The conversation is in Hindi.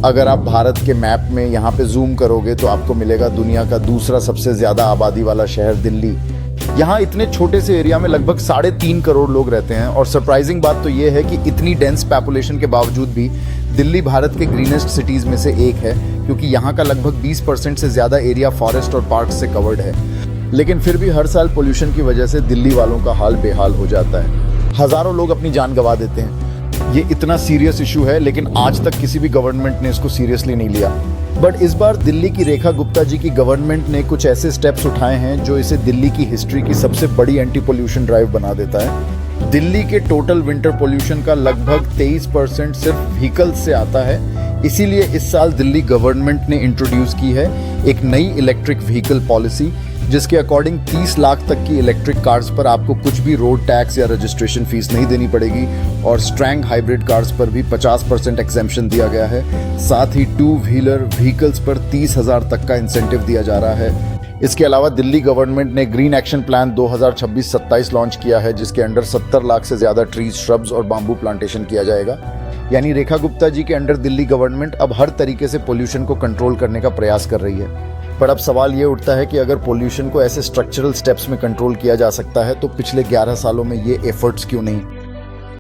अगर आप भारत के मैप में यहाँ पे जूम करोगे तो आपको मिलेगा दुनिया का दूसरा सबसे ज़्यादा आबादी वाला शहर दिल्ली। यहाँ इतने छोटे से एरिया में लगभग 3.5 करोड़ लोग रहते हैं और सरप्राइजिंग बात तो ये है कि इतनी डेंस पॉपुलेशन के बावजूद भी दिल्ली भारत के ग्रीनेस्ट सिटीज़ में से एक है, क्योंकि यहाँ का लगभग 20% से ज़्यादा एरिया फॉरेस्ट और पार्क से कवर्ड है। लेकिन फिर भी हर साल पोल्यूशन की वजह से दिल्ली वालों का हाल बेहाल हो जाता है। हज़ारों लोग अपनी जान गंवा देते हैं। ये इतना सीरियस इशू है, लेकिन आज तक किसी भी गवर्नमेंट ने इसको सीरियसली नहीं लिया। बट इस बार दिल्ली की रेखा गुप्ता जी की गवर्नमेंट ने कुछ ऐसे स्टेप्स उठाए हैं जो इसे दिल्ली की हिस्ट्री की सबसे बड़ी एंटी पोल्यूशन ड्राइव बना देता है। दिल्ली के टोटल विंटर पोल्यूशन का लगभग 23% सिर्फ व्हीकल्स से आता है। इसीलिए इस साल दिल्ली गवर्नमेंट ने इंट्रोड्यूस की है एक नई इलेक्ट्रिक व्हीकल पॉलिसी, जिसके अकॉर्डिंग 30 लाख तक की इलेक्ट्रिक कार्स पर आपको कुछ भी रोड टैक्स या रजिस्ट्रेशन फीस नहीं देनी पड़ेगी और स्ट्रैंग हाइब्रिड कार्स पर भी 50% एग्जेम्पशन दिया गया है। साथ ही 2 व्हीलर व्हीकल्स पर 30,000 तक का इंसेंटिव दिया जा रहा है। इसके अलावा दिल्ली गवर्नमेंट ने ग्रीन एक्शन प्लान 2026-27 लॉन्च किया है, जिसके अंडर 70 लाख से ज़्यादा ट्रीज, श्रब्स और बाम्बू प्लांटेशन किया जाएगा। यानी रेखा गुप्ता जी के अंडर दिल्ली गवर्नमेंट अब हर तरीके से पोल्यूशन को कंट्रोल करने का प्रयास कर रही है। पर अब सवाल ये उठता है कि अगर पोल्यूशन को ऐसे स्ट्रक्चरल स्टेप्स में कंट्रोल किया जा सकता है तो पिछले 11 सालों में ये एफर्ट्स क्यों नहीं।